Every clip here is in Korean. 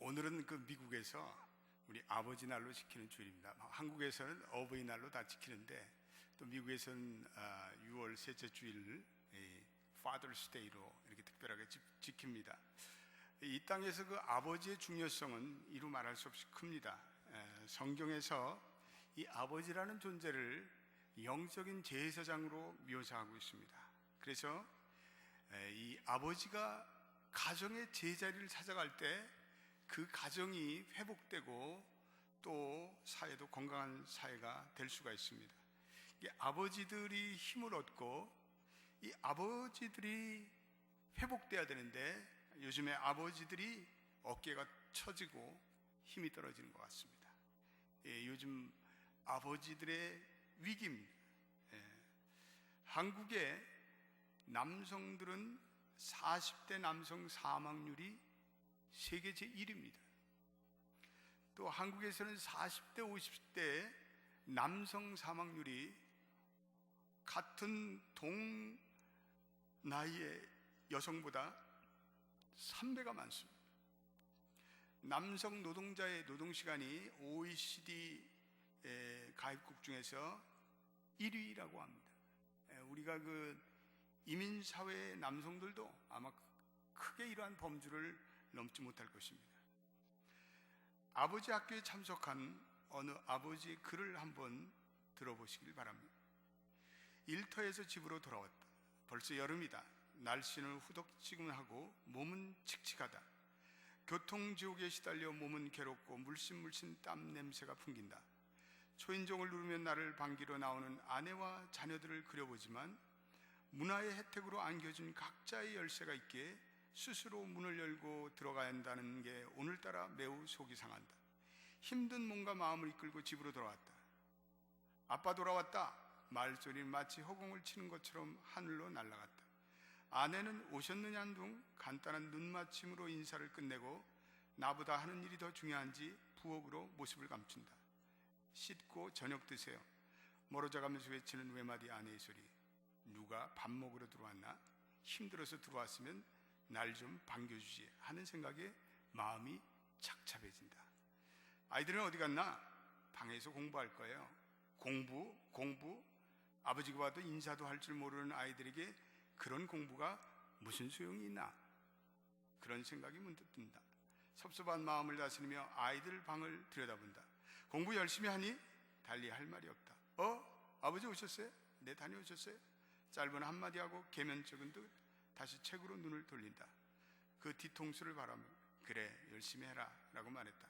오늘은 그 미국에서 우리 아버지 날로 지키는 주일입니다. 한국에서는 어버이날로 다 지키는데 또 미국에서는 6월 셋째 주일을 Father's Day로 이렇게 특별하게 지킵니다. 이 땅에서 그 아버지의 중요성은 이루 말할 수 없이 큽니다. 성경에서 이 아버지라는 존재를 영적인 제사장으로 묘사하고 있습니다. 그래서 이 아버지가 가정의 제자리를 찾아갈 때 그 가정이 회복되고 또 사회도 건강한 사회가 될 수가 있습니다. 이 아버지들이 힘을 얻고 이 아버지들이 회복돼야 되는데 요즘에 아버지들이 어깨가 처지고 힘이 떨어지는 것 같습니다. 요즘 아버지들의 위기입니다. 한국의 남성들은 40대 남성 사망률이 세계 제1위입니다. 또 한국에서는 40대 50대 남성 사망률이 같은 동 나이의 여성보다 3배가 많습니다. 남성 노동자의 노동시간이 OECD 가입국 중에서 1위라고 합니다. 우리가 그 이민사회의 남성들도 아마 크게 이러한 범주를 넘지 못할 것입니다. 아버지 학교에 참석한 어느 아버지의 글을 한번 들어보시길 바랍니다. 일터에서 집으로 돌아왔다. 벌써 여름이다. 날씨는 후덥지근하고 몸은 칙칙하다. 교통지옥에 시달려 몸은 괴롭고 물씬물씬 땀 냄새가 풍긴다. 초인종을 누르면 나를 반기러 나오는 아내와 자녀들을 그려보지만 문화의 혜택으로 안겨진 각자의 열쇠가 있기에 스스로 문을 열고 들어가야 한다는 게 오늘따라 매우 속이 상한다. 힘든 몸과 마음을 이끌고 집으로 돌아왔다. 아빠 돌아왔다. 말소리는 마치 허공을 치는 것처럼 하늘로 날아갔다. 아내는 오셨느냐는 둥 간단한 눈맞춤으로 인사를 끝내고 나보다 하는 일이 더 중요한지 부엌으로 모습을 감춘다. 씻고 저녁 드세요. 멀어져가면서 외치는 외마디 아내의 소리. 누가 밥 먹으러 들어왔나? 힘들어서 들어왔으면 날 좀 반겨주지 하는 생각에 마음이 착잡해진다. 아이들은 어디 갔나? 방에서 공부할 거예요. 공부? 아버지가 봐도 인사도 할 줄 모르는 아이들에게 그런 공부가 무슨 소용이 있나? 그런 생각이 문득 든다. 섭섭한 마음을 다스리며 아이들 방을 들여다본다. 공부 열심히 하니? 달리 할 말이 없다. 아버지 오셨어요? 네, 다녀오셨어요? 짧은 한마디 하고 계면적은 듯 다시 책으로 눈을 돌린다. 그 뒤통수를 바라며 그래 열심히 해라 라고 말했다.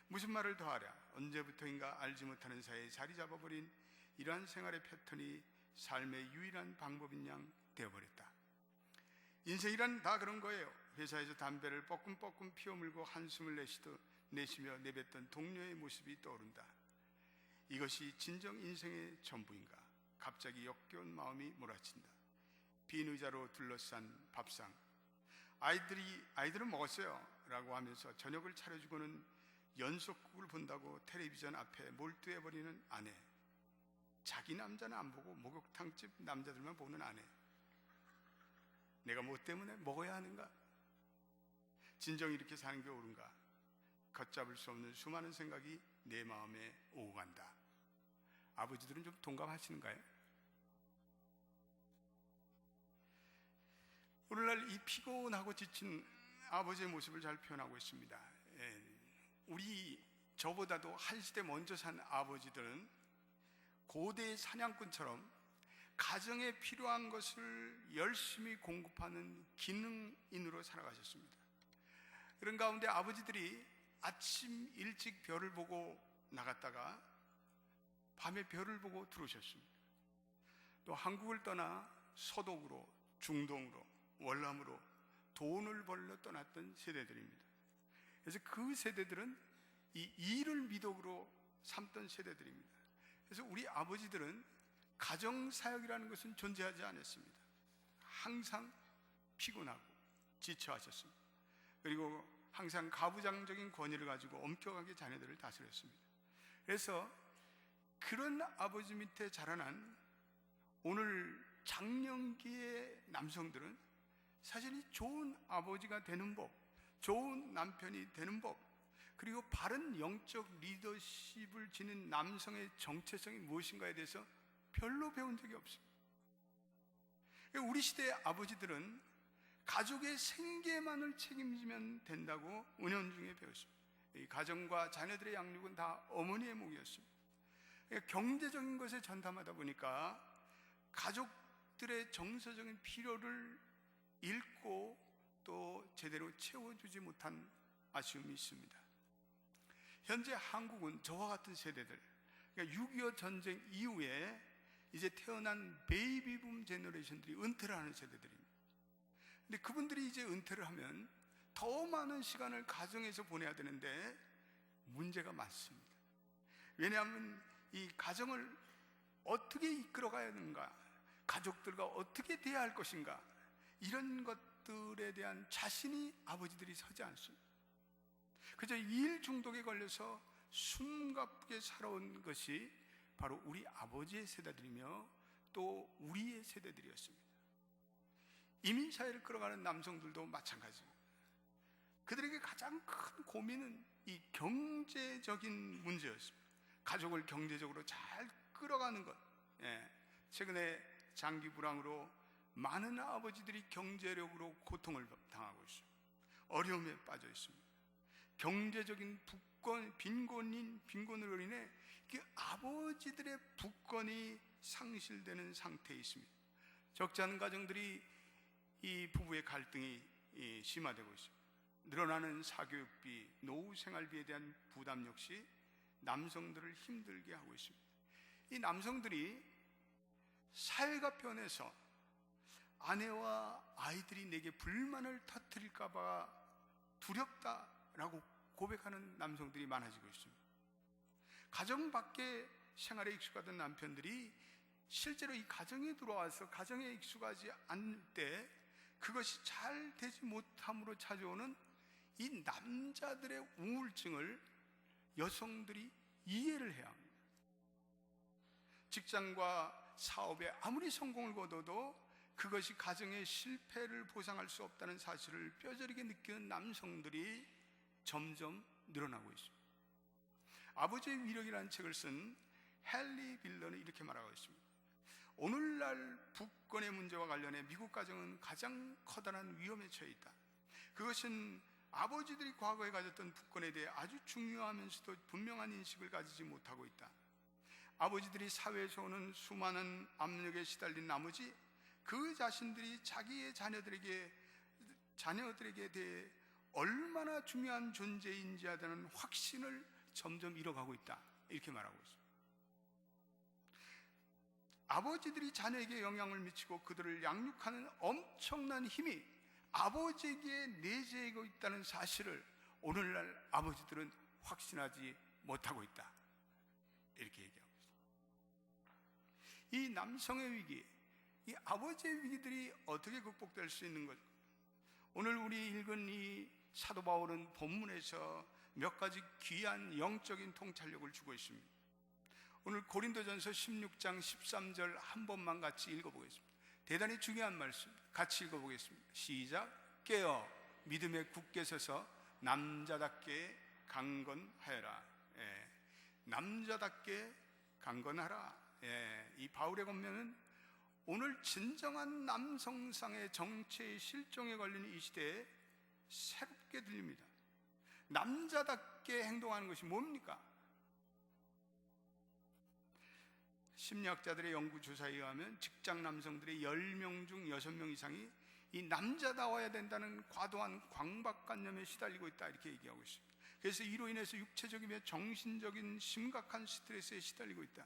무슨 말을 더 하랴. 언제부터인가 알지 못하는 사이에 자리 잡아버린 이러한 생활의 패턴이 삶의 유일한 방법인 양 되어버렸다. 인생이란 다 그런 거예요. 회사에서 담배를 뻐끔뻐끔 피워물고 한숨을 내쉬며 내뱉던 동료의 모습이 떠오른다. 이것이 진정 인생의 전부인가. 갑자기 역겨운 마음이 몰아친다. 빈 의자로 둘러싼 밥상. 아이들은 먹었어요 라고 하면서 저녁을 차려주고는 연속극을 본다고 텔레비전 앞에 몰두해버리는 아내. 자기 남자는 안 보고 목욕탕집 남자들만 보는 아내. 내가 뭐 때문에 먹어야 하는가? 진정 이렇게 사는 게 옳은가? 걷잡을 수 없는 수많은 생각이 내 마음에 오고 간다. 아버지들은 좀 동감하시는가요? 오늘날 이 피곤하고 지친 아버지의 모습을 잘 표현하고 있습니다. 저보다도 한 시대 먼저 산 아버지들은 고대의 사냥꾼처럼 가정에 필요한 것을 열심히 공급하는 기능인으로 살아가셨습니다. 그런 가운데 아버지들이 아침 일찍 별을 보고 나갔다가 밤에 별을 보고 들어오셨습니다. 또 한국을 떠나 서독으로, 중동으로, 월남으로 돈을 벌러 떠났던 세대들입니다. 그래서 그 세대들은 이 일을 미덕으로 삼던 세대들입니다. 그래서 우리 아버지들은 가정사역이라는 것은 존재하지 않았습니다. 항상 피곤하고 지쳐하셨습니다. 그리고 항상 가부장적인 권위를 가지고 엄격하게 자녀들을 다스렸습니다. 그래서 그런 아버지 밑에 자라난 오늘 장년기의 남성들은 사실 이 좋은 아버지가 되는 법, 좋은 남편이 되는 법, 그리고 바른 영적 리더십을 지닌 남성의 정체성이 무엇인가에 대해서 별로 배운 적이 없습니다. 우리 시대의 아버지들은 가족의 생계만을 책임지면 된다고 은연중에 배웠습니다. 이 가정과 자녀들의 양육은 다 어머니의 몫이었습니다. 경제적인 것에 전담하다 보니까 가족들의 정서적인 필요를 잃고 또 제대로 채워주지 못한 아쉬움이 있습니다. 현재 한국은 저와 같은 세대들, 그러니까 6.25 전쟁 이후에 이제 태어난 베이비붐 제너레이션들이 은퇴를 하는 세대들입니다. 근데 그분들이 이제 은퇴를 하면 더 많은 시간을 가정에서 보내야 되는데 문제가 많습니다. 왜냐하면 이 가정을 어떻게 이끌어가야 하는가, 가족들과 어떻게 대해야 할 것인가, 이런 것들에 대한 자신이 아버지들이 서지 않습니다. 그저 일 중독에 걸려서 숨가쁘게 살아온 것이 바로 우리 아버지의 세대들이며 또 우리의 세대들이었습니다. 이민사회를 끌어가는 남성들도 마찬가지입니다. 그들에게 가장 큰 고민은 이 경제적인 문제였습니다. 가족을 경제적으로 잘 끌어가는 것. 최근에 장기 불황으로 많은 아버지들이 경제력으로 고통을 당하고 있습니다. 어려움에 빠져 있습니다. 경제적인 빈곤으로 인해 그 아버지들의 부권이 상실되는 상태에 있습니다. 적지 않은 가정들이 이 부부의 갈등이 심화되고 있습니다. 늘어나는 사교육비, 노후 생활비에 대한 부담 역시 남성들을 힘들게 하고 있습니다. 이 남성들이 사회가 변해서 아내와 아이들이 내게 불만을 터뜨릴까 봐 두렵다라고 고백하는 남성들이 많아지고 있습니다. 가정 밖의 생활에 익숙하던 남편들이 실제로 이 가정에 들어와서 가정에 익숙하지 않을 때 그것이 잘 되지 못함으로 찾아오는 이 남자들의 우울증을 여성들이 이해를 해야 합니다. 직장과 사업에 아무리 성공을 거둬도 그것이 가정의 실패를 보상할 수 없다는 사실을 뼈저리게 느끼는 남성들이 점점 늘어나고 있습니다. 아버지의 위력이라는 책을 쓴 헨리 빌런은 이렇게 말하고 있습니다. 오늘날 부권의 문제와 관련해 미국 가정은 가장 커다란 위험에 처해 있다. 그것은 아버지들이 과거에 가졌던 부권에 대해 아주 중요하면서도 분명한 인식을 가지지 못하고 있다. 아버지들이 사회에서 오는 수많은 압력에 시달린 나머지 그 자신들이 자기의 자녀들에게 대해 얼마나 중요한 존재인지에 대한 확신을 점점 잃어가고 있다. 이렇게 말하고 있습니다. 아버지들이 자녀에게 영향을 미치고 그들을 양육하는 엄청난 힘이 아버지에게 내재하고 있다는 사실을 오늘날 아버지들은 확신하지 못하고 있다. 이렇게 얘기하고 있습니다. 이 남성의 위기, 이 아버지의 위기들이 어떻게 극복될 수 있는 것? 오늘 우리 읽은 이 사도 바울은 본문에서 몇 가지 귀한 영적인 통찰력을 주고 있습니다. 오늘 고린도전서 16장 13절 한 번만 같이 읽어보겠습니다. 대단히 중요한 말씀 같이 읽어보겠습니다. 시작. 깨어 믿음에 굳게 서서 남자답게 강건하여라. 남자답게 강건하라. 이 바울의 권면은 오늘 진정한 남성상의 정체의 실종에 걸린 이 시대에 새롭게 들립니다. 남자답게 행동하는 것이 뭡니까? 심리학자들의 연구조사에 의하면 직장 남성들의 10명 중 6명 이상이 이 남자다워야 된다는 과도한 강박관념에 시달리고 있다, 이렇게 얘기하고 있습니다. 그래서 이로 인해서 육체적이며 정신적인 심각한 스트레스에 시달리고 있다.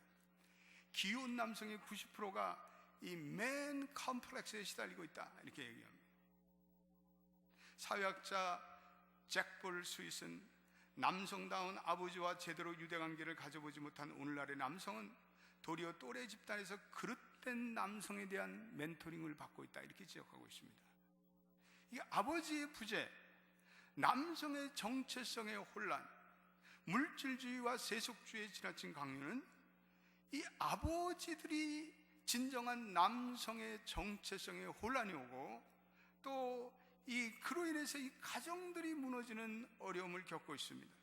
기혼 남성의 90%가 이 맨 컴플렉스에 시달리고 있다, 이렇게 얘기합니다. 사회학자 잭 볼 스윗은 남성다운 아버지와 제대로 유대관계를 가져보지 못한 오늘날의 남성은 도리어 또래 집단에서 그릇된 남성에 대한 멘토링을 받고 있다, 이렇게 지적하고 있습니다. 이 아버지의 부재, 남성의 정체성의 혼란, 물질주의와 세속주의에 지나친 강요는 이 아버지들이 진정한 남성의 정체성의 혼란이 오고 또 그로 인해서 이 가정들이 무너지는 어려움을 겪고 있습니다.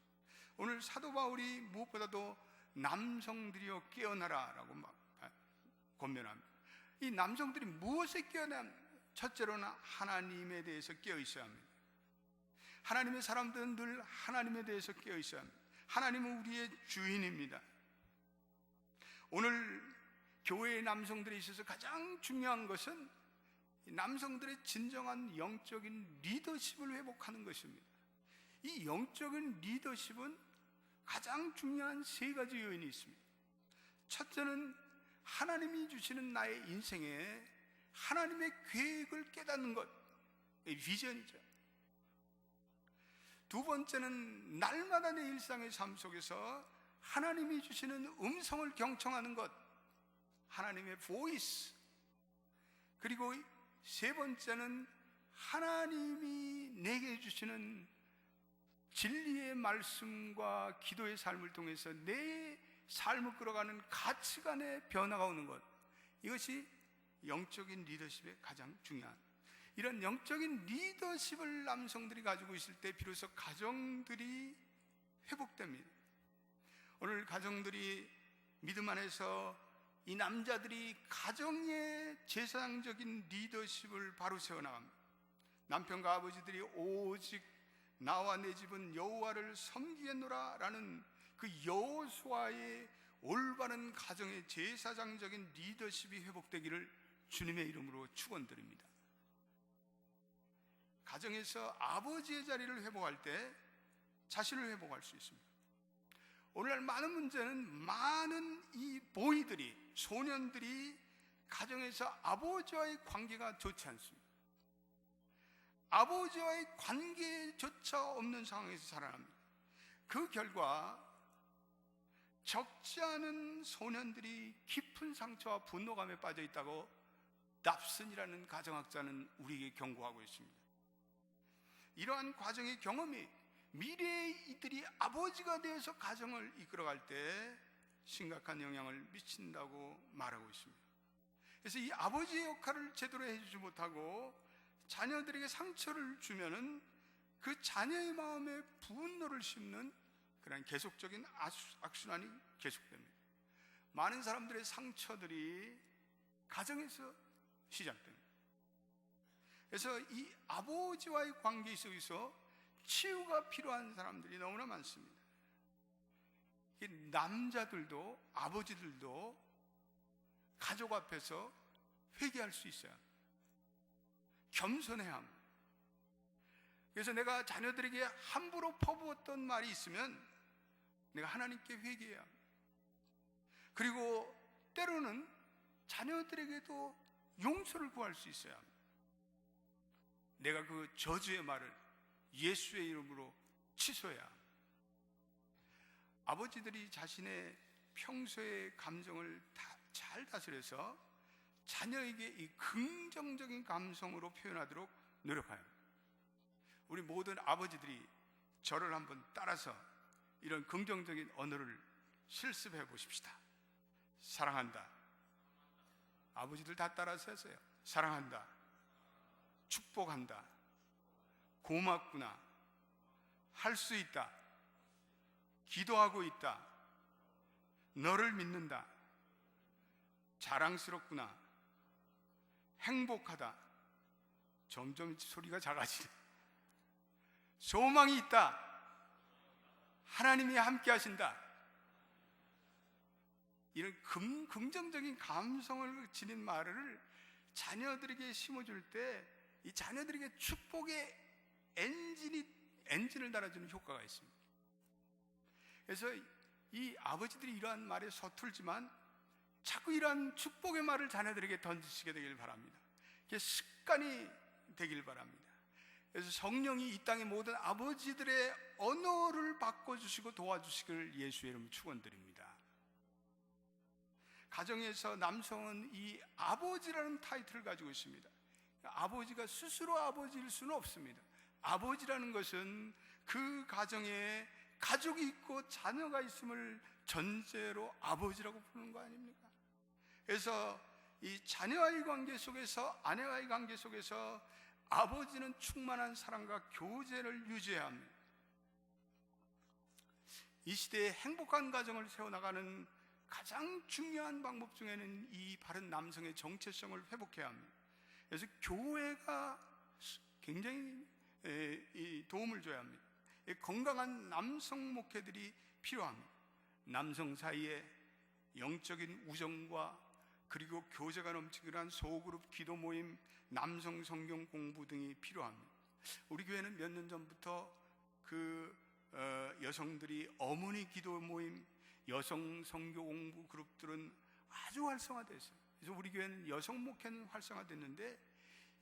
오늘 사도 바울이 무엇보다도 남성들이여 깨어나라라고 막 권면합니다. 이 남성들이 무엇에 깨어나면 첫째로는 하나님에 대해서 깨어 있어야 합니다. 하나님의 사람들은 늘 하나님에 대해서 깨어 있어야 합니다. 하나님은 우리의 주인입니다. 오늘 교회의 남성들에 있어서 가장 중요한 것은 남성들의 진정한 영적인 리더십을 회복하는 것입니다. 이 영적인 리더십은 가장 중요한 세 가지 요인이 있습니다. 첫째는 하나님이 주시는 나의 인생에 하나님의 계획을 깨닫는 것, 비전이죠. 두 번째는 날마다 내 일상의 삶 속에서 하나님이 주시는 음성을 경청하는 것, 하나님의 보이스. 그리고 세 번째는 하나님이 내게 주시는 진리의 말씀과 기도의 삶을 통해서 내 삶을 끌어가는 가치관의 변화가 오는 것, 이것이 영적인 리더십의 가장 중요한, 이런 영적인 리더십을 남성들이 가지고 있을 때 비로소 가정들이 회복됩니다. 오늘 가정들이 믿음 안에서 이 남자들이 가정의 제사장적인 리더십을 바로 세워나갑니다. 남편과 아버지들이 오직 나와 내 집은 여호와를 섬기겠노라 라는 그 여호수아의 올바른 가정의 제사장적인 리더십이 회복되기를 주님의 이름으로 축원드립니다. 가정에서 아버지의 자리를 회복할 때 자신을 회복할 수 있습니다. 오늘날 많은 문제는 많은 이 보이들이, 소년들이 가정에서 아버지와의 관계가 좋지 않습니다. 아버지와의 관계조차 없는 상황에서 살아납니다. 그 결과 적지 않은 소년들이 깊은 상처와 분노감에 빠져 있다고 납슨이라는 가정학자는 우리에게 경고하고 있습니다. 이러한 과정의 경험이 미래의 이들이 아버지가 되어서 가정을 이끌어갈 때 심각한 영향을 미친다고 말하고 있습니다. 그래서 이 아버지의 역할을 제대로 해주지 못하고 자녀들에게 상처를 주면은 그 자녀의 마음에 분노를 심는 그런 계속적인 악순환이 계속됩니다. 많은 사람들의 상처들이 가정에서 시작됩니다. 그래서 이 아버지와의 관계 속에서 치유가 필요한 사람들이 너무나 많습니다. 남자들도 아버지들도 가족 앞에서 회개할 수 있어야 합니다. 겸손해야 합니다. 그래서 내가 자녀들에게 함부로 퍼부었던 말이 있으면 내가 하나님께 회개해야 합니다. 그리고 때로는 자녀들에게도 용서를 구할 수 있어야 합니다. 내가 그 저주의 말을 예수의 이름으로 취소해야 합니다. 아버지들이 자신의 평소의 감정을 잘 다스려서 자녀에게 이 긍정적인 감성으로 표현하도록 노력해야 합니다. 우리 모든 아버지들이 저를 한번 따라서 이런 긍정적인 언어를 실습해 보십시다. 사랑한다. 아버지들 다 따라서 하세요. 사랑한다. 축복한다. 고맙구나. 할 수 있다. 기도하고 있다. 너를 믿는다. 자랑스럽구나. 행복하다. 점점 소리가 작아지네. 소망이 있다. 하나님이 함께 하신다. 이런 긍정적인 감성을 지닌 말을 자녀들에게 심어줄 때 이 자녀들에게 축복의 엔진을 달아주는 효과가 있습니다. 그래서 이 아버지들이 이러한 말에 서툴지만 자꾸 이러한 축복의 말을 자녀들에게 던지시게 되길 바랍니다. 이게 습관이 되길 바랍니다. 그래서 성령이 이 땅의 모든 아버지들의 언어를 바꿔주시고 도와주시길 예수의 이름으로 축원드립니다. 가정에서 남성은 이 아버지라는 타이틀을 가지고 있습니다. 아버지가 스스로 아버지일 수는 없습니다. 아버지라는 것은 그 가정에 가족이 있고 자녀가 있음을 전제로 아버지라고 부르는 거 아닙니까? 그래서 이 자녀와의 관계 속에서, 아내와의 관계 속에서 아버지는 충만한 사랑과 교제를 유지해야 합니다. 이 시대에 행복한 가정을 세워나가는 가장 중요한 방법 중에는 이 바른 남성의 정체성을 회복해야 합니다. 그래서 교회가 굉장히 도움을 줘야 합니다. 건강한 남성 목회들이 필요합니다. 남성 사이에 영적인 우정과 그리고 교제가 넘치는 소그룹 기도 모임, 남성 성경 공부 등이 필요합니다. 우리 교회는 몇 년 전부터 여성들이 어머니 기도 모임, 여성 성경 공부 그룹들은 아주 활성화됐어요. 그래서 우리 교회는 여성 목회는 활성화됐는데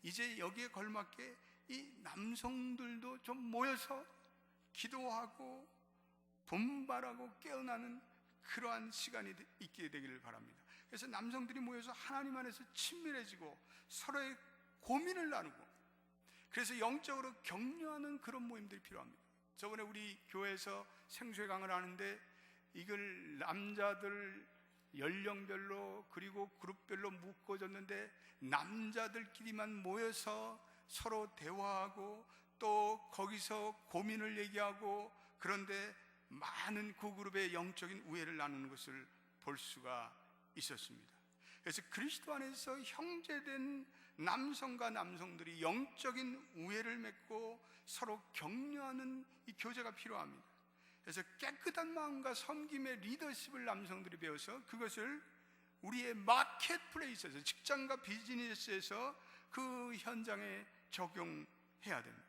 이제 여기에 걸맞게 이 남성들도 좀 모여서 기도하고 분발하고 깨어나는 그러한 시간이 있게 되기를 바랍니다. 그래서 남성들이 모여서 하나님 안에서 친밀해지고 서로의 고민을 나누고, 그래서 영적으로 격려하는 그런 모임들이 필요합니다. 저번에 우리 교회에서 생수의 강을 하는데 이걸 남자들 연령별로 그리고 그룹별로 묶어졌는데 남자들끼리만 모여서 서로 대화하고 또 거기서 고민을 얘기하고, 그런데 많은 그 그룹의 영적인 우애를 나누는 것을 볼 수가 있었습니다. 그래서 그리스도 안에서 형제된 남성과 남성들이 영적인 우애를 맺고 서로 격려하는 이 교제가 필요합니다. 그래서 깨끗한 마음과 섬김의 리더십을 남성들이 배워서 그것을 우리의 마켓플레이스에서, 직장과 비즈니스에서 그 현장에 적용해야 됩니다.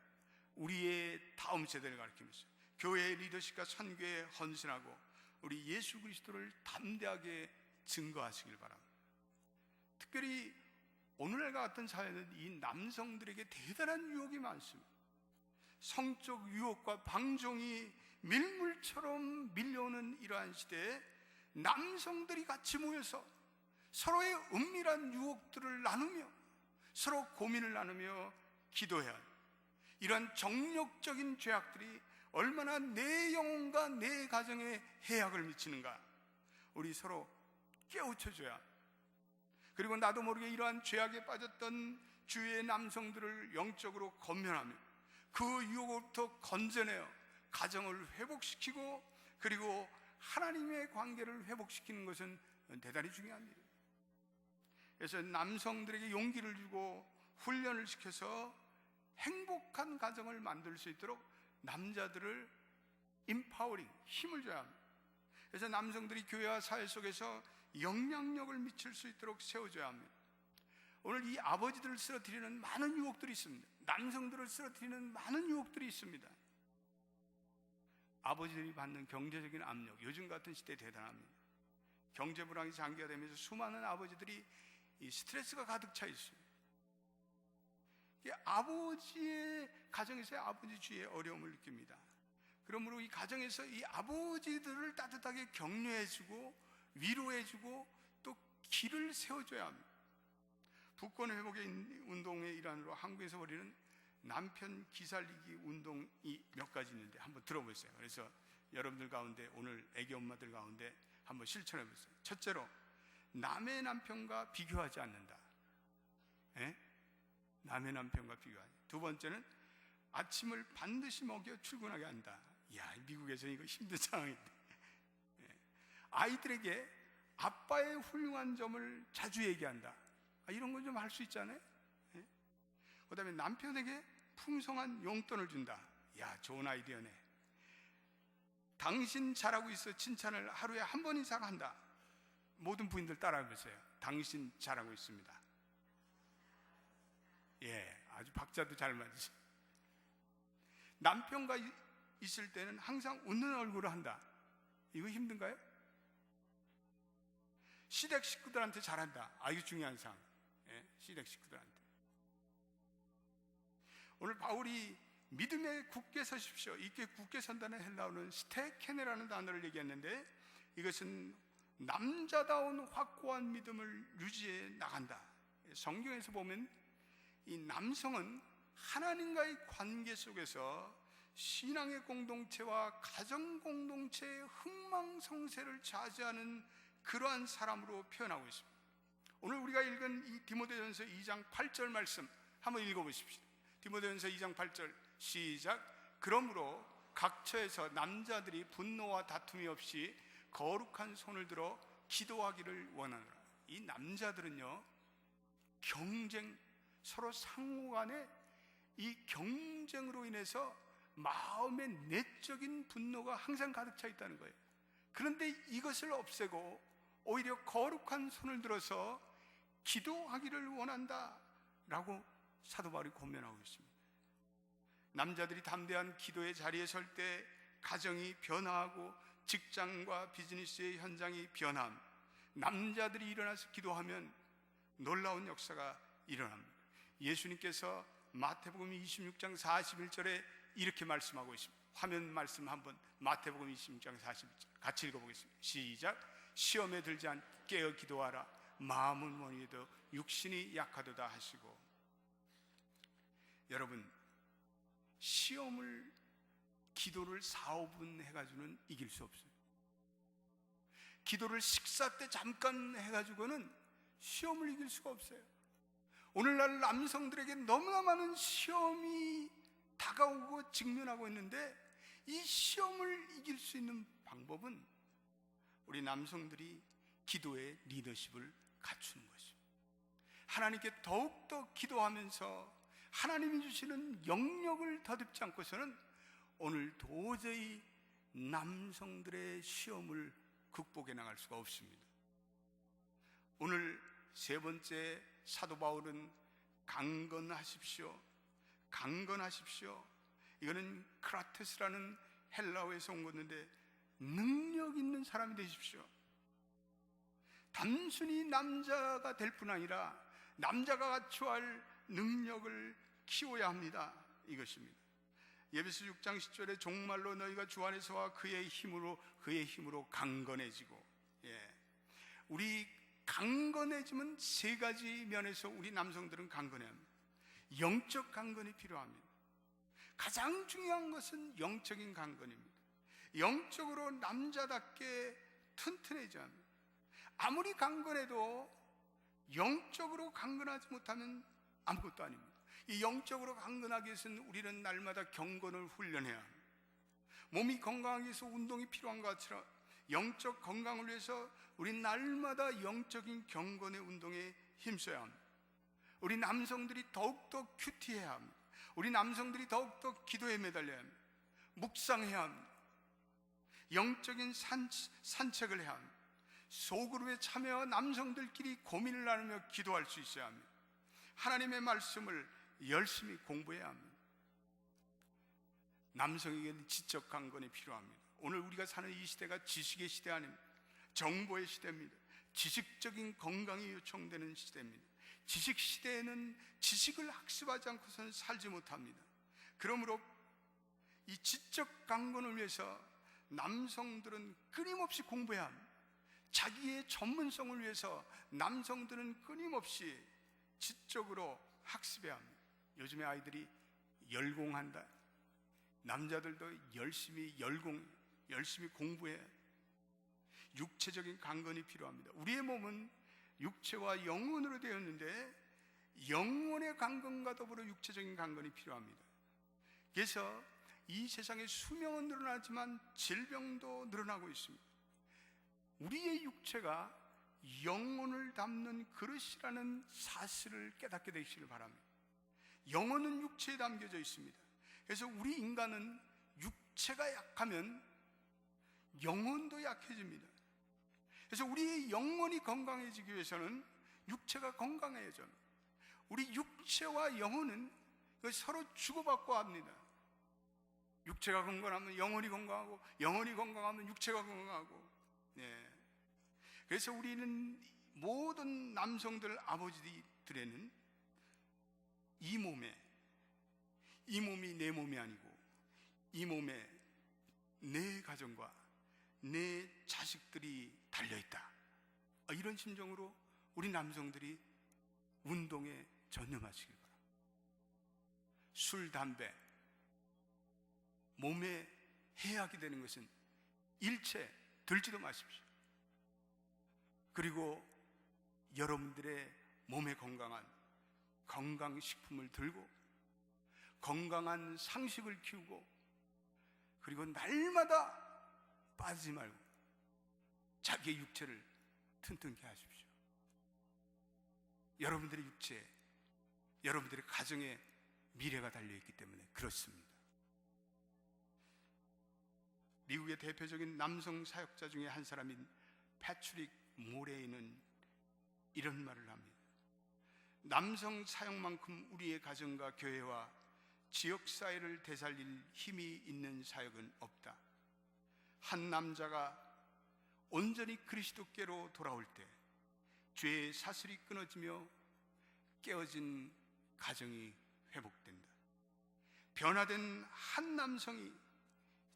우리의 다음 세대를 가르치면서 교회의 리더십과 선교에 헌신하고 우리 예수 그리스도를 담대하게 증거하시길 바랍니다. 특별히 오늘날과 같은 사회는 이 남성들에게 대단한 유혹이 많습니다. 성적 유혹과 방종이 밀물처럼 밀려오는 이러한 시대에 남성들이 같이 모여서 서로의 은밀한 유혹들을 나누며 서로 고민을 나누며 기도해야 합니다. 이러한 정력적인 죄악들이 얼마나 내 영혼과 내 가정에 해악을 미치는가 우리 서로 깨우쳐줘야 합니다. 그리고 나도 모르게 이러한 죄악에 빠졌던 주위의 남성들을 영적으로 건면하며 그 유혹으로부터 건져내어 가정을 회복시키고 그리고 하나님의 관계를 회복시키는 것은 대단히 중요합니다. 그래서 남성들에게 용기를 주고 훈련을 시켜서 행복한 가정을 만들 수 있도록 남자들을 임파워링, 힘을 줘야 합니다. 그래서 남성들이 교회와 사회 속에서 영향력을 미칠 수 있도록 세워줘야 합니다. 오늘 이 아버지들을 쓰러뜨리는 많은 유혹들이 있습니다. 남성들을 쓰러뜨리는 많은 유혹들이 있습니다. 아버지들이 받는 경제적인 압력, 요즘 같은 시대에 대단합니다. 경제 불황이 장기화되면서 수많은 아버지들이 이 스트레스가 가득 차 있어요. 아버지의 가정에서의 아버지 주위에 어려움을 느낍니다. 그러므로 이 가정에서 이 아버지들을 따뜻하게 격려해주고 위로해주고 또 길을 세워줘야 합니다. 부권 회복의 운동의 일환으로 한국에서 벌이는 남편 기살리기 운동이 몇 가지 있는데 한번 들어보세요. 그래서 여러분들 가운데, 오늘 애기 엄마들 가운데 한번 실천해 보세요. 첫째로, 남의 남편과 비교하지 않는다. 에? 남의 남편과 비교하지. 두 번째는, 아침을 반드시 먹여 출근하게 한다. 이야, 미국에서 이거 힘든 상황인데. 아이들에게 아빠의 훌륭한 점을 자주 얘기한다. 이런 건 좀 할 수 있잖아요. 그 다음에 남편에게 풍성한 용돈을 준다. 야, 좋은 아이디어네. 당신 잘하고 있어 칭찬을 하루에 한 번 이상 한다. 모든 부인들 따라해보세요. 당신 잘하고 있습니다. 예, 아주 박자도 잘 맞으시. 남편과 있을 때는 항상 웃는 얼굴을 한다. 이거 힘든가요? 시댁 식구들한테 잘한다. 이거 중요한 사항. 예, 시댁 식구들한테. 오늘 바울이 믿음에 굳게 서십시오. 이게 굳게 선다는 헬라어는 스테케네라는 단어를 얘기했는데, 이것은 남자다운 확고한 믿음을 유지해 나간다. 성경에서 보면 이 남성은 하나님과의 관계 속에서 신앙의 공동체와 가정 공동체의 흥망성쇠를 자제하는 그러한 사람으로 표현하고 있습니다. 오늘 우리가 읽은 이 디모데전서 2장 8절 말씀 한번 읽어보십시오. 디모데전서 2장 8절 시작. 그러므로 각처에서 남자들이 분노와 다툼이 없이 거룩한 손을 들어 기도하기를 원하노라. 이 남자들은요, 경쟁, 서로 상호간에 이 경쟁으로 인해서 마음의 내적인 분노가 항상 가득 차 있다는 거예요. 그런데 이것을 없애고 오히려 거룩한 손을 들어서 기도하기를 원한다 라고 사도 바울이 권면하고 있습니다. 남자들이 담대한 기도의 자리에 설 때 가정이 변화하고 직장과 비즈니스의 현장이 변함, 남자들이 일어나서 기도하면 놀라운 역사가 일어납니다. 예수님께서 마태복음 26장 41절에 이렇게 말씀하고 있습니다. 화면 말씀 한번, 마태복음 26장 41절 같이 읽어보겠습니다. 시작. 시험에 들지 않게 깨어 기도하라. 마음은 뭐니도 육신이 약하도다 하시고. 여러분, 시험을, 기도를 4, 5분 해가지고는 이길 수 없어요. 기도를 식사 때 잠깐 해가지고는 시험을 이길 수가 없어요. 오늘날 남성들에게 너무나 많은 시험이 다가오고 직면하고 있는데, 이 시험을 이길 수 있는 방법은 우리 남성들이 기도의 리더십을 갖추는 것입니다. 하나님께 더욱더 기도하면서 하나님이 주시는 영역을 더듬지 않고서는 오늘 도저히 남성들의 시험을 극복해 나갈 수가 없습니다. 오늘 세 번째 사도 바울은 강건하십시오, 강건하십시오. 이거는 크라테스라는 헬라어에서 온 건데, 능력 있는 사람이 되십시오. 단순히 남자가 될 뿐 아니라 남자가 갖춰야 할 능력을 키워야 합니다. 이것입니다. 에베소 6장 10절에 종말로 너희가 주 안에서와 그의 힘으로 강건해지고. 우리 강건해지면 세 가지 면에서 우리 남성들은 강건해야 합니다. 영적 강건이 필요합니다. 가장 중요한 것은 영적인 강건입니다. 영적으로 남자답게 튼튼해져야 합니다. 아무리 강건해도 영적으로 강건하지 못하면 아무것도 아닙니다. 이 영적으로 강건하기 위해서는 우리는 날마다 경건을 훈련해야 합니다. 몸이 건강하기 위해서 운동이 필요한 것처럼 영적 건강을 위해서 우리 날마다 영적인 경건의 운동에 힘써야 합니다. 우리 남성들이 더욱더 큐티해야 합니다. 우리 남성들이 더욱더 기도에 매달려야 합니다. 묵상해야 합니다. 영적인 산책을 해야 합니다. 소그룹에 참여한 남성들끼리 고민을 나누며 기도할 수 있어야 합니다. 하나님의 말씀을 열심히 공부해야 합니다. 남성에게는 지적 강건이 필요합니다. 오늘 우리가 사는 이 시대가 지식의 시대 아닙니다. 정보의 시대입니다. 지식적인 건강이 요청되는 시대입니다. 지식 시대에는 지식을 학습하지 않고서는 살지 못합니다. 그러므로 이 지적 강건을 위해서 남성들은 끊임없이 공부해야 합니다. 자기의 전문성을 위해서 남성들은 끊임없이 지적으로 학습해야 합니다. 요즘에 아이들이 열공한다. 남자들도 열심히 공부해. 육체적인 강건이 필요합니다. 우리의 몸은 육체와 영혼으로 되었는데 영혼의 강건과 더불어 육체적인 강건이 필요합니다. 그래서 이 세상에 수명은 늘어나지만 질병도 늘어나고 있습니다. 우리의 육체가 영혼을 담는 그릇이라는 사실을 깨닫게 되시길 바랍니다. 영혼은 육체에 담겨져 있습니다. 그래서 우리 인간은 육체가 약하면 영혼도 약해집니다. 그래서 우리의 영혼이 건강해지기 위해서는 육체가 건강해야죠. 우리 육체와 영혼은 서로 주고받고 합니다. 육체가 건강하면 영혼이 건강하고, 영혼이 건강하면 육체가 건강하고. 그래서 우리는 모든 남성들 아버지들에는 이 몸이 내 몸이 아니고 이 몸에 내 가정과 내 자식들이 달려있다. 이런 심정으로 우리 남성들이 운동에 전념하시길 바랍니다. 술, 담배, 몸에 해악이 되는 것은 일체 들지도 마십시오. 그리고 여러분들의 몸에 건강한 건강식품을 들고 건강한 상식을 키우고 그리고 날마다 빠지지 말고 자기의 육체를 튼튼케 하십시오. 여러분들의 육체, 여러분들의 가정에 미래가 달려있기 때문에 그렇습니다. 미국의 대표적인 남성 사역자 중에 한 사람인 패트릭 모레이는 이런 말을 합니다. 남성 사역만큼 우리의 가정과 교회와 지역사회를 되살릴 힘이 있는 사역은 없다. 한 남자가 온전히 그리스도께로 돌아올 때 죄의 사슬이 끊어지며 깨어진 가정이 회복된다. 변화된 한 남성이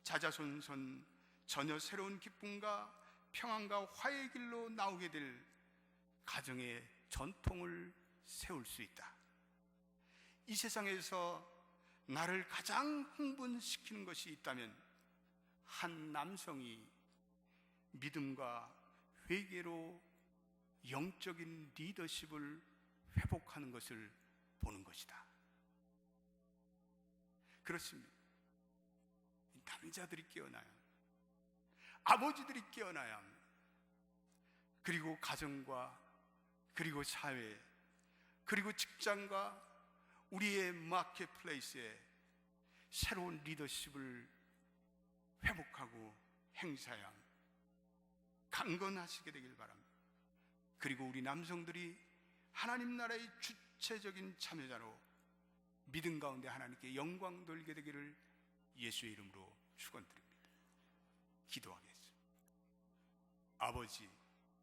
자자손손 전혀 새로운 기쁨과 평안과 화해의 길로 나오게 될 가정의 전통을 세울 수 있다. 이 세상에서 나를 가장 흥분시키는 것이 있다면 한 남성이 믿음과 회개로 영적인 리더십을 회복하는 것을 보는 것이다. 그렇습니다. 남자들이 깨어나야 합니다. 아버지들이 깨어나야 합니다. 그리고 가정과 그리고 사회 그리고 직장과 우리의 마켓플레이스에 새로운 리더십을 회복하고 행사해야 합니다. 강건하시게 되길 바랍니다. 그리고 우리 남성들이 하나님 나라의 주체적인 참여자로 믿음 가운데 하나님께 영광 돌리게 되기를 예수의 이름으로 축원드립니다. 기도하겠습니다. 아버지,